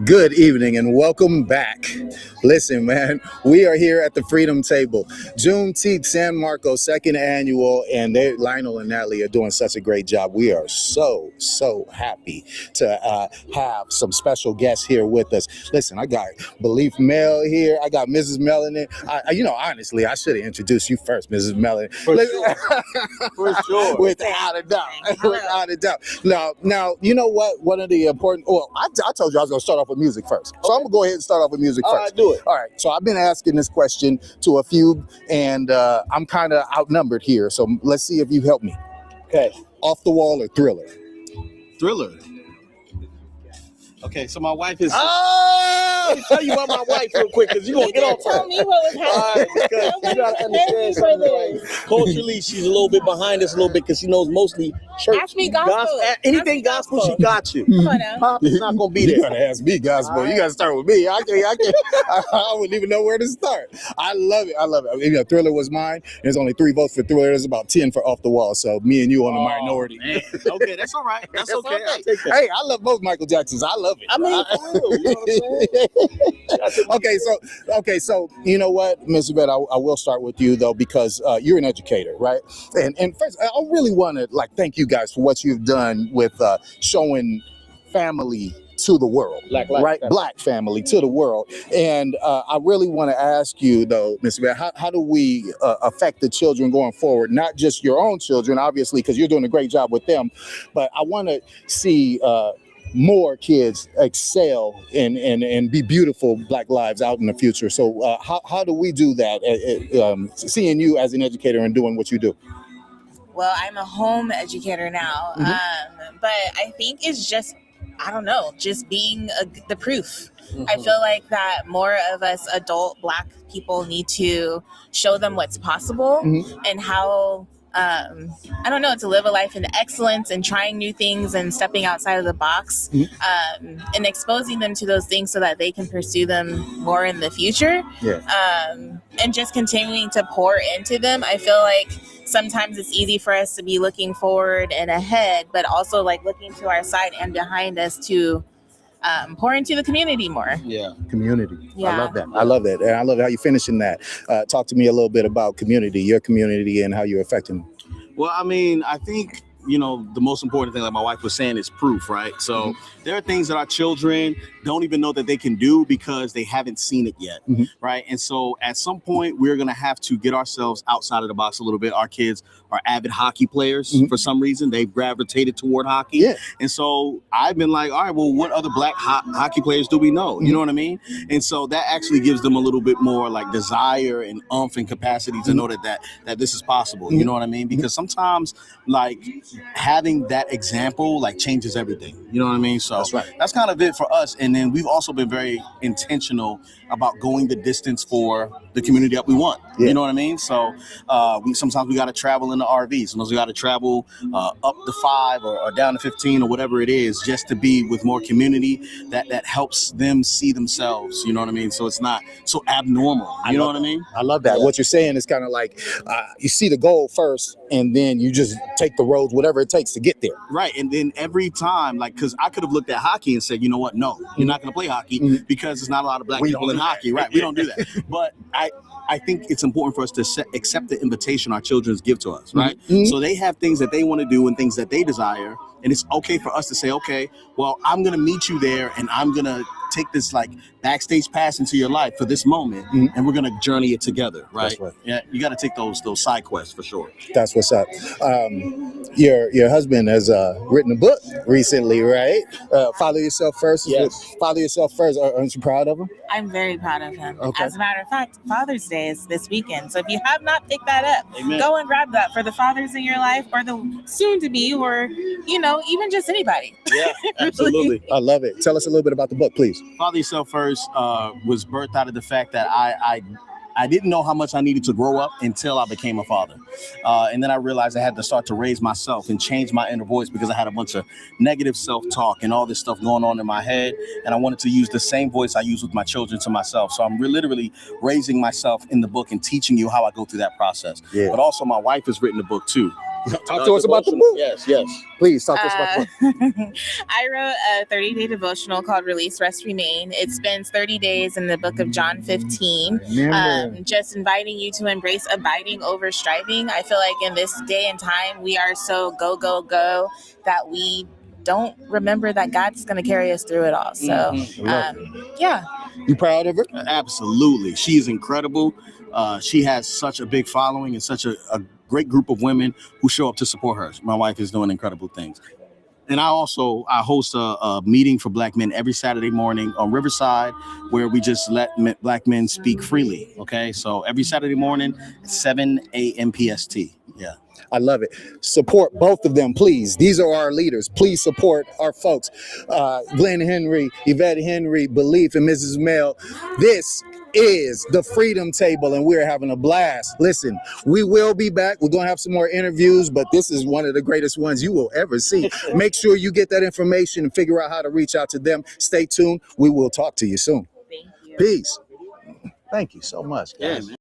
Good evening and welcome back. Listen, man, we are here at the Freedom Table. Juneteenth San Marcos, second annual, and Lionel and Natalie are doing such a great job. We are so happy to have some special guests here with us. Listen, I got Belief Mel here. I got Mrs. Melanin. Honestly, I should have introduced you first, Mrs. Melanin. For sure. Without a doubt. Without a doubt. Now, you know what? One of the important, I told you I was going to start off with music first. So I'm going to go ahead and start off with music first. All right, do it. All right. So I've been asking this question to a few, and I'm kind of outnumbered here. So let's see if you help me. Okay. Off the Wall or Thriller? Thriller. Okay, so my wife is. Oh! Let me tell you about my wife real quick, because you're going to get off Tell me what was happening. because you got to understand something. Like, culturally, she's a little bit behind us a little bit because she knows mostly church. Ask me gospel. Anything gospel, she got you. Come on now. Pop is not going to be You there. gotta ask me gospel. You gotta start with me. I wouldn't even know where to start. I love it. You know, Thriller was mine. There's only 3 votes for Thriller. There's about 10 for Off the Wall. So me and you on the minority. Man. Okay, that's all right. That's okay. I'll take that. Hey, I love both Michael Jacksons. I love it. I mean, for real, you know what I'm saying? Okay, so you know what, Mr. Bed, I will start with you though, because you're an educator, right? And first, I really want to thank you guys for what you've done with showing family to the world, Black family to the world. And I really want to ask you though, Mr. Bed, how do we affect the children going forward? Not just your own children, obviously, because you're doing a great job with them, but I want to see more kids excel and be beautiful Black lives out in the future. So how do we do that, seeing you as an educator and doing what you do? Well, I'm a home educator now, but I think it's just, I don't know, just being the proof. I feel like that more of us adult Black people need to show them what's possible and how I don't know, to live a life in excellence and trying new things and stepping outside of the box, and exposing them to those things so that they can pursue them more in the future. And just continuing to pour into them. I feel like sometimes it's easy for us to be looking forward and ahead, but also looking to our side and behind us to pour into the community more. Community. Yeah. I love that. And I love how you're finishing that. Talk to me a little bit about community, your community, and how you're affecting them. Well, I mean, I think, the most important thing, like my wife was saying, is proof, right? So there are things that our children don't even know that they can do because they haven't seen it yet, right? And so at some point, we're going to have to get ourselves outside of the box a little bit. Our kids are avid hockey players. For some reason, they've gravitated toward hockey. And so I've been like, all right, well, what other Black hockey players do we know? You know what I mean? And so that actually gives them a little bit more desire and oomph and capacity to know that this is possible. You know what I mean? Because sometimes having that example changes everything. You know what I mean? So that's kind of it for us. And then we've also been very intentional about going the distance for the community that we want. You know what I mean? So sometimes we got to travel in the RV. Sometimes we got to travel up to 5 or down to 15 or whatever it is, just to be with more community that helps them see themselves. You know what I mean? So it's not so abnormal. You know what I mean? I love that. What you're saying is kind of you see the goal first, and then you just take the roads, whatever it takes to get there. Right. And then every time, because I could have looked at hockey and said, you know what? No, you're not going to play hockey because there's not a lot of Black people in hockey. Right. We don't do that. But I think it's important for us to accept the invitation our children give to us, right? So they have things that they want to do and things that they desire. And it's okay for us to say, okay, well, I'm going to meet you there and I'm going to take this backstage pass into your life for this moment, and we're going to journey it together, right? Yeah, you got to take those side quests for sure. That's what's up. Your husband has written a book recently, right? Follow Yourself First. Yes. Follow Yourself First. Aren't you proud of him? I'm very proud of him. Okay. As a matter of fact, Father's Day is this weekend. So if you have not picked that up, Amen. Go and grab that for the fathers in your life or the soon to be, or, even just anybody. Yeah, absolutely. I love it. Tell us a little bit about the book, please. Father Yourself First was birthed out of the fact that I didn't know how much I needed to grow up until I became a father. And then I realized I had to start to raise myself and change my inner voice because I had a bunch of negative self-talk and all this stuff going on in my head. And I wanted to use the same voice I use with my children to myself. So I'm literally raising myself in the book and teaching you how I go through that process. But also my wife has written a book too. Talk to us about the book. Yes, yes. Please talk to us about the book. I wrote a 30-day devotional called Release, Rest, Remain. It spends 30 days in the book of John 15. Just inviting you to embrace abiding over striving. I feel like in this day and time, we are so go, go, go that we don't remember that God's going to carry us through it all. So, yeah. You proud of her? Absolutely. She is incredible. She has such a big following and such a great group of women who show up to support her. My wife is doing incredible things. And I host a meeting for Black men every Saturday morning on Riverside, where we just let Black men speak freely. Okay, so every Saturday morning at 7 a.m. PST. Yeah. I love it. Support both of them, please. These are our leaders. Please support our folks. Glenn Henry, Yvette Henry, Belief, and Mrs. Mel. This is the Freedom Table, and we're having a blast. Listen, we will be back. We're going to have some more interviews, but this is one of the greatest ones you will ever see. Make sure you get that information and figure out how to reach out to them. Stay tuned. We will talk to you soon. Thank you. Peace. Thank you so much, guys. Yeah, man.